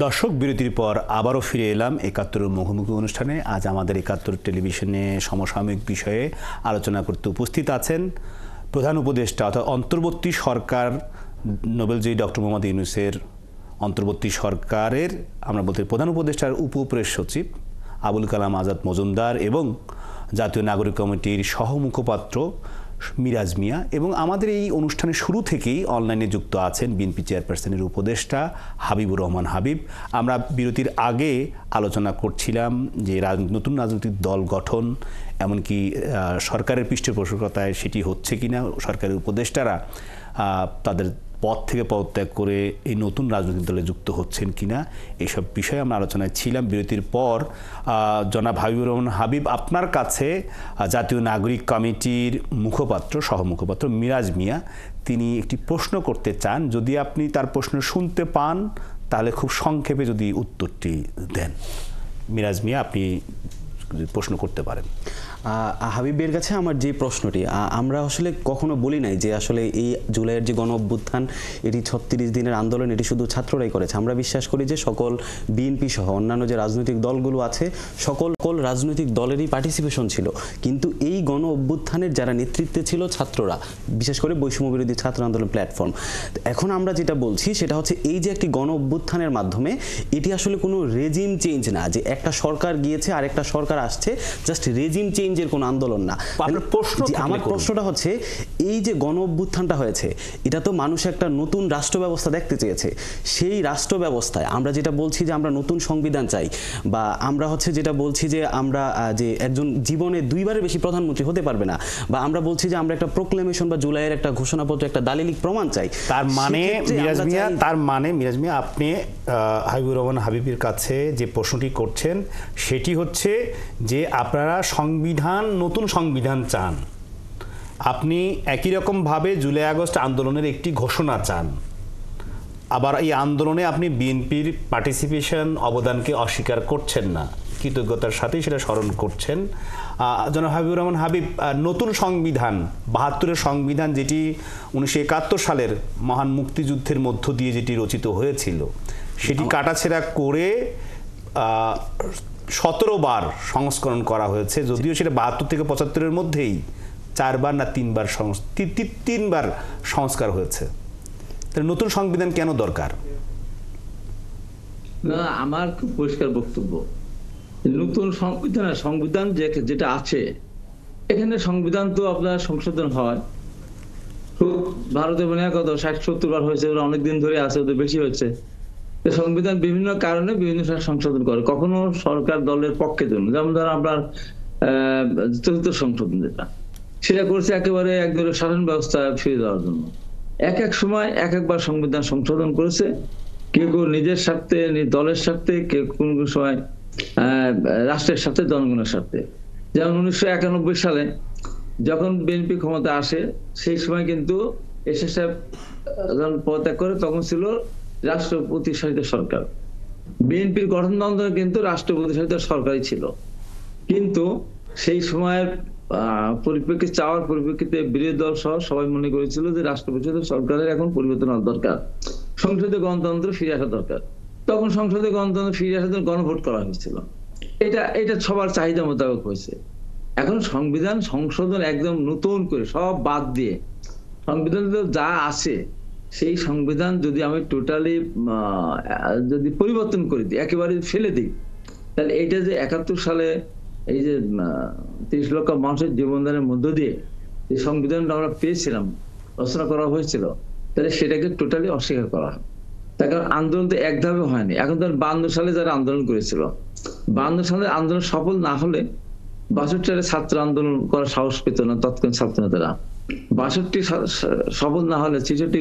দর্শক বিরতির পর আবারও ফিরে এলাম একাত্তরের মুখোমুখি অনুষ্ঠানে। আজ আমাদের একাত্তর টেলিভিশনে সমসাময়িক বিষয়ে আলোচনা করতে উপস্থিত আছেন প্রধান উপদেষ্টা অর্থাৎ অন্তর্বর্তী সরকার নোবেলজয়ী ডক্টর মোহাম্মদ ইউনূসের অন্তর্বর্তী সরকারের আমরা বলতে প্রধান উপদেষ্টার উপপ্রেস সচিব আবুল কালাম আজাদ মজুমদার এবং জাতীয় নাগরিক কমিটির সহমুখপাত্র মিরাজ মিয়া, এবং আমাদের এই অনুষ্ঠানের শুরু থেকেই অনলাইনে যুক্ত আছেন বিএনপি চেয়ারপারসনের উপদেষ্টা হাবিবুর রহমান হাবিব। আমরা বিরতির আগে আলোচনা করছিলাম যে নতুন রাজনৈতিক দল গঠন, এমনকি সরকারের পৃষ্ঠপোষকতায় সেটি হচ্ছে কিনা, সরকারের উপদেষ্টারা তাদের পদ থেকে পদত্যাগ করে এই নতুন রাজনৈতিক দলে যুক্ত হচ্ছেন কিনা, এইসব বিষয়ে আমরা আলোচনায় ছিলাম। বিরতির পর জনাব হাবিবুর রহমান হাবিব, আপনার কাছে জাতীয় নাগরিক কমিটির মুখপাত্র সহমুখপাত্র মিরাজ মিয়া তিনি একটি প্রশ্ন করতে চান। যদি আপনি তার প্রশ্ন শুনতে পান তাহলে খুব সংক্ষেপে যদি উত্তরটি দেন। মিরাজ মিয়া, আপনি প্রশ্ন করতে পারেন। হাবিবের কাছে আমার যে প্রশ্নটি, আমরা আসলে কখনো বলি নাই যে আসলে এই জুলাইয়ের যে গণ অভ্যুত্থান এটি ৩৬ দিনের আন্দোলন, এটি শুধু ছাত্ররাই করেছে। আমরা বিশ্বাস করি যে সকল বিএনপি সহ অন্যান্য যে রাজনৈতিক দলগুলো আছে সকল রাজনৈতিক দলেরই পার্টিসিপেশন ছিল, কিন্তু এই গণ অভ্যুত্থানের যারা নেতৃত্বে ছিল ছাত্ররা, বিশেষ করে বৈষম্য বিরোধী ছাত্র আন্দোলন প্ল্যাটফর্ম। এখন আমরা যেটা বলছি সেটা হচ্ছে এই যে একটি গণ অভ্যুত্থানের মাধ্যমে এটি আসলে কোনো রেজিম চেঞ্জ না, যে একটা সরকার গিয়েছে আর একটা সরকার আসছে, জাস্ট রেজিম চেঞ্জের কোনো আন্দোলন না। আমার প্রশ্নটা হচ্ছে এই যে গণ অভ্যুত্থানটা হয়েছে এটা তো মানুষ একটা নতুন রাষ্ট্র ব্যবস্থা দেখতে চেয়েছে। সেই রাষ্ট্র ব্যবস্থায় আমরা যেটা বলছি যে আমরা নতুন সংবিধান চাই, বা আমরা হচ্ছে যেটা বলছি যে আমরা যে একজন জীবনে দুইবারের বেশি প্রধানমন্ত্রী হতে পারবে না, বা আমরা বলছি যে আমরা একটা প্রোক্লেমেশন বা জুলাইয়ের একটা ঘোষণাপত্র, একটা দালিলিক প্রমাণ চাই। তার মানে মিরাজ মিয়া আপনি হাবিবুর রহমান হাবিবের কাছে যে প্রশ্নটি করছেন সেটি হচ্ছে যে আপনারা নতুন সংবিধান চান, আপনি একই রকমভাবে জুলাই আগস্ট আন্দোলনের একটি ঘোষণা চান, আবার এই আন্দোলনে আপনি বিএনপির পার্টিসিপেশন অবদানকে অস্বীকার করছেন না, কৃতজ্ঞতার সাথেই সেটা স্মরণ করছেন। জনাব হাবিবুর রহমান হাবিব, নতুন সংবিধান ৭২-এর সংবিধান যেটি ১৯৭১ সালের মহান মুক্তিযুদ্ধের মধ্য দিয়ে যেটি রচিত হয়েছিল সেটি কাটাছেঁড়া করে ১৭ বার সংস্করণ করা হয়েছে, যদিও সেটা ৭২ থেকে ৭৫-এর মধ্যেই ৪ বার না ৩ বার সংস্কার হয়েছে। তাহলে নতুন সংবিধান কেন দরকার? না, আমার খুব পরিষ্কার বক্তব্য, নতুন সংবিধান যেটা আছে এখানে সংবিধান তো আপনার সংশোধন হয়, ভারতে মনে হয় কত ৬০-৭০ বার হয়েছে, ওরা অনেকদিন ধরে আছে, ওদের বেশি হয়েছে। সংবিধান বিভিন্ন কারণে বিভিন্ন সংশোধন করে, কখনো সরকার দলের পক্ষে জন্য, যেমন ধর আপনার চতুর্থ সংশোধন যেটা, সেটা করছে একেবারে একদম শাসন ব্যবস্থা ফিরে দেওয়ার জন্য। এক এক সময় এক একবার সংবিধান সংশোধন করেছে, কেউ কেউ নিজের স্বার্থে, দলের স্বার্থে, কেউ কোন কোন সময় রাষ্ট্রের সাথে, জনগণের সাথে। যেমন ১৯৯১ সালে যখন বিএনপি ক্ষমতা আসে সেই সময় কিন্তু এরশাদ সাহেব যখন পদত্যাগ করে তখন ছিল রাষ্ট্রপতি শাসিত সরকার। বিএনপির গঠনতন্ত্র কিন্তু রাষ্ট্রপতি শাসিত সরকারই ছিল, কিন্তু সেই সময়ের চাওয়ার পরিপ্রেক্ষিতে বিরোধী দল সহ সবাই মনে করেছিল যে রাষ্ট্রপতি সরকারের এখন পরিবর্তন হওয়া দরকার, সংসদে গণতন্ত্র ফিরে আসা দরকার। তখন সংসদে গণতন্ত্র ফিরে আসার জন্য গণভোট করা হয়েছিল। এটা সবার চাহিদা মোতাবেক হয়েছে। এখন সংবিধান সংশোধন একদম নতুন করে সব বাদ দিয়ে সংবিধান যা আছে সেই সংবিধান যদি আমি টোটালি যদি পরিবর্তন করে দিই, একেবারে ফেলে দিই, তাহলে এইটা যে ৭১ সালে এই যে ৩০ লক্ষ মানুষের জীবনদানের মধ্য দিয়ে যে সংবিধানটা আমরা পেয়েছিলাম, রচনা করা হয়েছিল, তাহলে সেটাকে টোটালি অস্বীকার করা হয়। তার কারণ আন্দোলন তো এক ধাপে হয়নি। এখন ধর ৫২ সালে যারা আন্দোলন করেছিল, ৫২ সালে আন্দোলন সফল না হলে ৬২ সালে ছাত্র আন্দোলন করার সাহস পেত না তৎকালীন ছাত্র নেতারা। ৬২ সফল না হলে ৬৬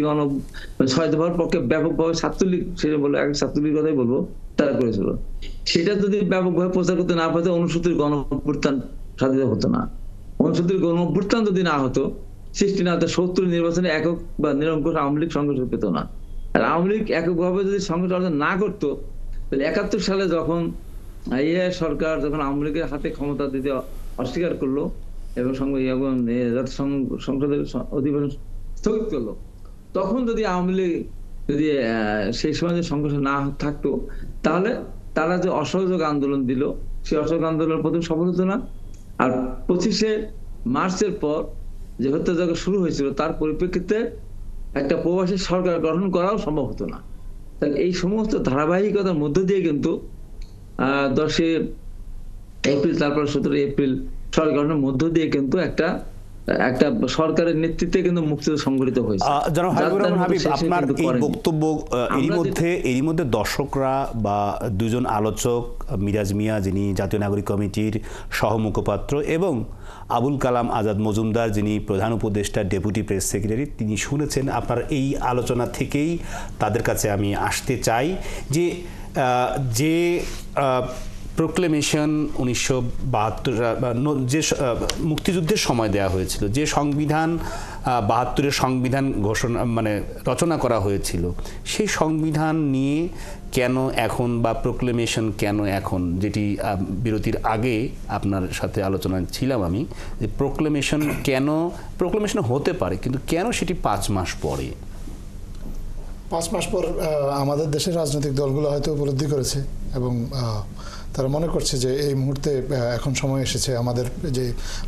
ছয় দফার পক্ষে ব্যাপকভাবে ছাত্রলীগ, সেটা বলবো এক ছাত্রলীগের কথাই বলবো, তারা করেছিল। সেটা যদি ব্যাপকভাবে প্রচার করতে না পারতো ৬৯ গণ অভ্যুত্থান সাধিত হতো না। ৬৯ গণ অভ্যুত্থান যদি না হতো, সৃষ্টি না হতো, ৭০ নির্বাচনে একক বা নিরঙ্কুশ আওয়ামী লীগ সংঘর্ষ পেত না। আর আওয়ামী লীগ এককভাবে যদি সংঘর্ষ অর্জন না করতো, তাহলে ৭১ সালে যখন সরকার যখন আওয়ামী লীগের হাতে ক্ষমতা দিতে অস্বীকার করলো এবং সংসদের অধিবেশন স্থগিত করলো, তখন যদি আওয়ামী লীগ যদি সেই সময় যে সংঘর্ষ না থাকতো, তাহলে তারা যে অসহযোগ আন্দোলন দিল, সেই অসহযোগ আন্দোলন প্রথম সফল হতো না। আর 25শে মার্চের পর যে হত্যাযজ্ঞ শুরু হয়েছিল, তার পরিপ্রেক্ষিতে একটা প্রবাসী সরকার গঠন করাও সম্ভব হতো না। তাহলে এই সমস্ত ধারাবাহিকতার মধ্য দিয়ে কিন্তু 10 এপ্রিল, তারপর 17 এপ্রিল সরকার গঠনের মধ্য দিয়ে কিন্তু একটা সরকারের নেতৃত্বে কিন্তু মুক্তিযুদ্ধ সংগঠিত হয়েছে। জনাব হাবিবুর রহমান হাবিব, আপনার এই বক্তব্য এরই মধ্যে দর্শকরা বা দুজন আলোচক, মিরাজ মিয়া যিনি জাতীয় নাগরিক কমিটির সহমুখপাত্র এবং আবুল কালাম আজাদ মজুমদার যিনি প্রধান উপদেষ্টা ডেপুটি প্রেস সেক্রেটারি, তিনি শুনেছেন আপনার এই আলোচনা থেকেই তাদের কাছে আমি আসতে চাই যে প্রোক্লেমেশন 1972 যে মুক্তিযুদ্ধের সময় দেয়া হয়েছিল, যে সংবিধান 72-এর সংবিধান ঘোষণা রচনা করা হয়েছিল, সেই সংবিধান নিয়ে কেন এখন, বা প্রোক্লেমেশন কেন এখন, যেটি বিরতির আগে আপনার সাথে আলোচনায় ছিলাম আমি, যে প্রোক্লেমেশন হতে পারে, কিন্তু কেন সেটি 5 মাস পরে? 5 মাস পর আমাদের দেশের রাজনৈতিক দলগুলো হয়তো উপলব্ধি করেছে এবং তারা মনে করছে যে এই মুহূর্তে এখন সময় এসেছে, আমাদের যে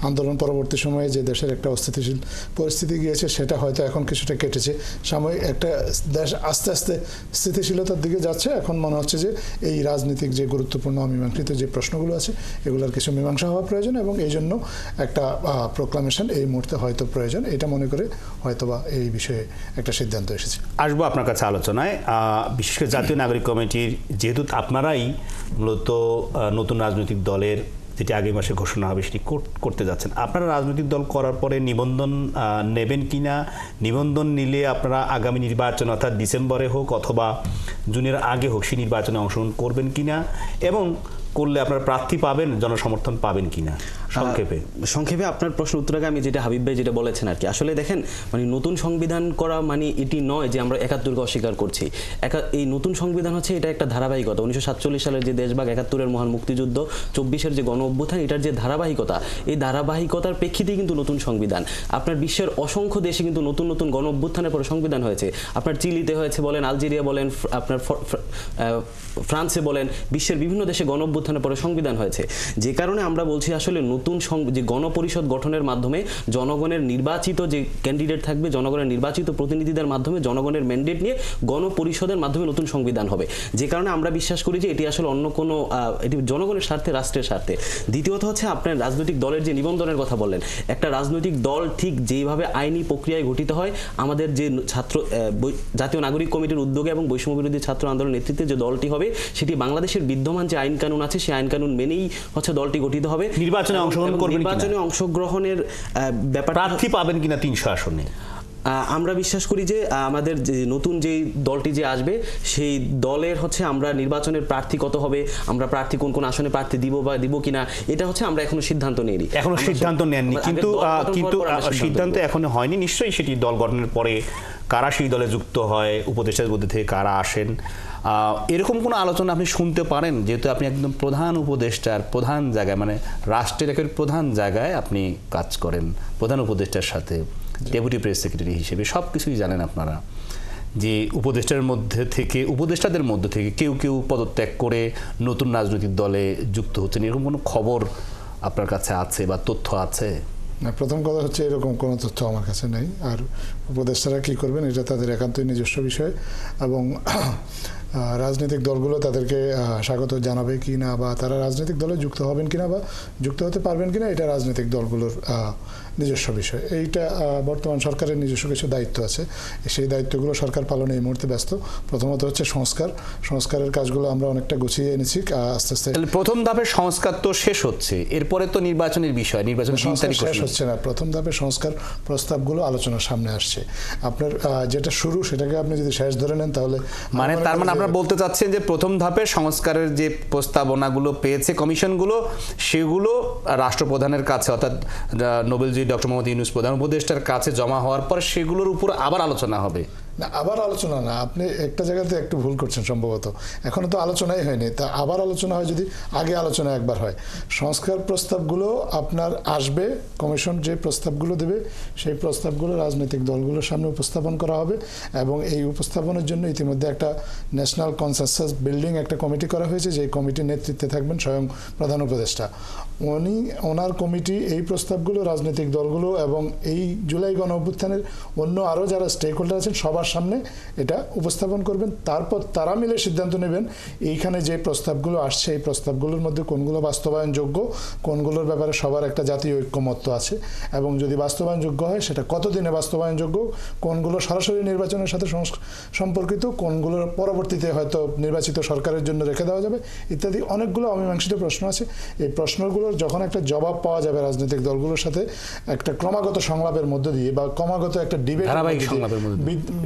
আন্দোলন পরবর্তী সময়ে যে দেশের একটা অস্থিতিশীল পরিস্থিতি গিয়েছে, সেটা হয়তো এখন কিছুটা কেটেছে। সাময়িক একটা দেশ আস্তে আস্তে স্থিতিশীলতার দিকে যাচ্ছে। এখন মনে হচ্ছে যে এই রাজনীতিক যে গুরুত্বপূর্ণ অমীমাংসিত যে প্রশ্নগুলো আছে, এগুলোর কিছু মীমাংসা হওয়া প্রয়োজন এবং এই জন্য একটা প্রোক্লামেশন এই মুহূর্তে হয়তো প্রয়োজন, এটা মনে করে হয়তোবা এই বিষয়ে একটা সিদ্ধান্ত এসেছে। আসবো আপনার কাছে আলোচনায়, বিশেষ করে জাতীয় নাগরিক কমিটির, যেহেতু আপনারাই মূলত নতুন রাজনৈতিক দলের, যেটি আগামী মাসে ঘোষণা হবে, সেটি করতে যাচ্ছেন। আপনারা রাজনৈতিক দল করার পরে নিবন্ধন নেবেন কিনা? নিবন্ধন নিলে আপনারা আগামী নির্বাচন, অর্থাৎ ডিসেম্বরে হোক অথবা জুনের আগে হোক, সেই নির্বাচনে অংশগ্রহণ করবেন কিনা, এবং করলে আপনারা প্রার্থী পাবেন, জনসমর্থন পাবেন কিনা? সংক্ষেপে আপনার প্রশ্ন উত্তর আগে আমি যেটা হাবিব ভাই যেটা বলেছেন আর কি, আসলে দেখেন নতুন সংবিধান করা এটি নয় যে আমরা 71কে অস্বীকার করছি। এই নতুন সংবিধান হচ্ছে এটা একটা ধারাবাহিকতা। 1947 সালের যে দেশভাগ, 71-এর মহান মুক্তিযুদ্ধ, 24-এর যে গণ অভ্যুত্থান, এটার যে ধারাবাহিকতা, এই ধারাবাহিকতার প্রেক্ষিতেই কিন্তু নতুন সংবিধান। আপনার বিশ্বের অসংখ্য দেশে কিন্তু নতুন নতুন গণ অভ্যুত্থানের পরে সংবিধান হয়েছে। আপনার চিলিতে হয়েছে বলেন, আলজেরিয়া বলেন, আপনার ফ্রান্সে বলেন, বিশ্বের বিভিন্ন দেশে গণ অভ্যুত্থানের পরে সংবিধান হয়েছে। যে কারণে আমরা বলছি আসলে নতুন যে গণপরিষদ গঠনের মাধ্যমে জনগণের নির্বাচিত যে ক্যান্ডিডেট থাকবে, জনগণের নির্বাচিত প্রতিনিধিদের মাধ্যমে, জনগণের ম্যান্ডেট নিয়ে গণপরিষদের মাধ্যমে নতুন সংবিধান হবে। যে কারণে আমরা বিশ্বাস করি যে এটি আসলে অন্য কোনো, এটি জনগণের স্বার্থে, রাষ্ট্রের স্বার্থে। দ্বিতীয়ত হচ্ছে আপনার রাজনৈতিক দলের যে নিবন্ধনের কথা বললেন, একটা রাজনৈতিক দল ঠিক যেভাবে আইনি প্রক্রিয়ায় গঠিত হয়, আমাদের যে জাতীয় নাগরিক কমিটির উদ্যোগে এবং বৈষম্য বিরোধী ছাত্র আন্দোলনের নেতৃত্বে যে দলটি হবে, সেটি বাংলাদেশের বিদ্যমান যে আইন কানুন আছে, সেই আইন কানুন মেনেই হচ্ছে দলটি গঠিত হবে। নির্বাচনে অংশগ্রহণের ব্যাপার, প্রার্থী পাবেন কিনা 300 আসনে? আমরা বিশ্বাস করি যে আমাদের যে নতুন যে দলটি যে আসবে, সেই দলের হচ্ছে আমরা নির্বাচনের প্রার্থী কত হবে, আমরা প্রার্থী কোন কোন আসনে প্রার্থী দিব কিনা, এটা হচ্ছে আমরা এখনো সিদ্ধান্ত নেইনি। এখনো সিদ্ধান্ত নেননি, কিন্তু সিদ্ধান্ত এখনো হয়নি। নিশ্চয়ই সেটি দল গঠনের পরে কারা সেই দলে যুক্ত হয়, উপদেষ্টার মধ্যে থেকে কারা আসেন, এরকম কোনো আলোচনা আপনি শুনতে পারেন? যেহেতু আপনি একদম প্রধান উপদেষ্টার প্রধান জায়গায়, রাষ্ট্রের একের প্রধান জায়গায় আপনি কাজ করেন, প্রধান উপদেষ্টার সাথে ডেপুটি প্রেস সেক্রেটারি হিসেবে সব কিছুই জানেন আপনারা, যে উপদেষ্টাদের মধ্যে থেকে কেউ কেউ পদত্যাগ করে নতুন রাজনৈতিক দলে যুক্ত হচ্ছেন, এরকম কোনো খবর আপনার কাছে আছে বা তথ্য আছে? না, প্রথম কথা হচ্ছে এরকম কোনো তথ্য আমার কাছে নেই। আর উপদেষ্টারা কী করবেন, এটা তাদের একান্তই নিজস্ব বিষয় এবং রাজনৈতিক দলগুলো তাদেরকে স্বাগত জানাবে কি না, বা তারা রাজনৈতিক দলে যুক্ত হবেন কিনা বা যুক্ত হতে পারবেন কিনা, এটা রাজনৈতিক দলগুলোর নিজস্ব বিষয়। এইটা বর্তমান সরকারের নিজস্ব কিছু দায়িত্ব আছে, সেই দায়িত্বগুলো সরকার পালনে এই মুহূর্তে ব্যস্ত। প্রথমত হচ্ছে সংস্কারের কাজগুলো আমরা অনেকটা গুছিয়ে এনেছি আস্তে আস্তে। প্রথম ধাপের সংস্কার তো শেষ হচ্ছে, এরপরে তো নির্বাচনের বিষয়, নির্বাচন শেষ হচ্ছে না, প্রথম ধাপের সংস্কার প্রস্তাবগুলো আলোচনার সামনে আসছে। আপনার যেটা শুরু, সেটাকে আপনি যদি শেষ ধরে নেন, তাহলে তার মানে আপনারা বলতে চাচ্ছেন যে প্রথম ধাপে সংস্কারের যে প্রস্তাবনাগুলো পেয়েছে কমিশনগুলো, সেগুলো রাষ্ট্রপ্রধানের কাছে, অর্থাৎ নোবেলজয়ী ডক্টর মোহাম্মদ ইউনূস প্রধান উপদেষ্টার কাছে জমা হওয়ার পর সেগুলোর উপর আবার আলোচনা হবে। না আবার আলোচনা না, আপনি একটা জায়গাতে একটু ভুল করছেন সম্ভবত। এখনো তো আলোচনাই হয়নি, তা আবার আলোচনা হয় যদি আগে আলোচনা একবার হয়। সংস্কার প্রস্তাবগুলো আপনার আসবে, কমিশন যে প্রস্তাবগুলো দেবে সেই প্রস্তাবগুলো রাজনৈতিক দলগুলোর সামনে উপস্থাপন করা হবে এবং এই উপস্থাপনের জন্য ইতিমধ্যে একটা ন্যাশনাল কনসেনসাস বিল্ডিং একটা কমিটি করা হয়েছে, যে কমিটির নেতৃত্বে থাকবেন স্বয়ং প্রধান উপদেষ্টা। ওনার কমিটি এই প্রস্তাবগুলো রাজনৈতিক দলগুলো এবং এই জুলাই গণ অভ্যুত্থানের অন্য আরও যারা স্টেক হোল্ডার আছেন সবার সামনে এটা উপস্থাপন করবেন। তারপর তারা মিলে সিদ্ধান্ত নেবেন এইখানে যে প্রস্তাবগুলো আসছে এই প্রস্তাবগুলোর মধ্যে কোনগুলো বাস্তবায়নযোগ্য, কোনগুলোর ব্যাপারে সবার একটা জাতীয় ঐক্যমত্য আছে এবং যদি বাস্তবায়নযোগ্য হয় সেটা কতদিনে বাস্তবায়নযোগ্য, কোনগুলো সরাসরি নির্বাচনের সাথে সম্পর্কিত, কোনগুলোর পরবর্তীতে হয়তো নির্বাচিত সরকারের জন্য রেখে দেওয়া যাবে ইত্যাদি অনেকগুলো অমীমাংসিত প্রশ্ন আছে। এই প্রশ্নগুলোর যখন একটা জবাব পাওয়া যাবে রাজনৈতিক দলগুলোর সাথে একটা ক্রমাগত সংলাপের মধ্যে দিয়ে বা ক্রমাগত একটা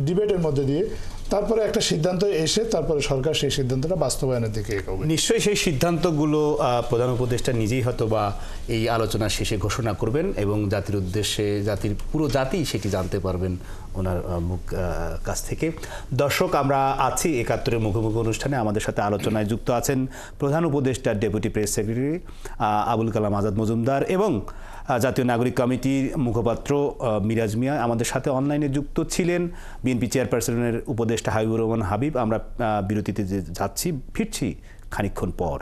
ডিবেটের মধ্যে দিয়ে তারপরে একটা সিদ্ধান্ত এসে তারপরে সরকার সেই সিদ্ধান্তটা বাস্তবায়নের দিকে এগোবে। নিশ্চয়ই সেই সিদ্ধান্তগুলো প্রধান উপদেষ্টা নিজেই হয়তো বা এই আলোচনা শেষে ঘোষণা করবেন এবং জাতির উদ্দেশ্যে জাতির পুরো জাতি সেটি জানতে পারবেন ওনার কাছ থেকে। দর্শক, আমরা আছি ৭১-এর মুখোমুখি অনুষ্ঠানে। আমাদের সাথে আলোচনায় যুক্ত আছেন প্রধান উপদেষ্টার deputy press secretary Abul Kalam Azad Majumdar এবং জাতীয় নাগরিক কমিটির মুখপাত্র মিরাজ মিয়া। আমাদের সাথে অনলাইনে যুক্ত ছিলেন বিএনপি চেয়ারপারসনের উপদেষ্টা হাবিবুর রহমান হাবিব। আমরা বিরতিতে যাচ্ছি, ফিরছি খানিকক্ষণ পর।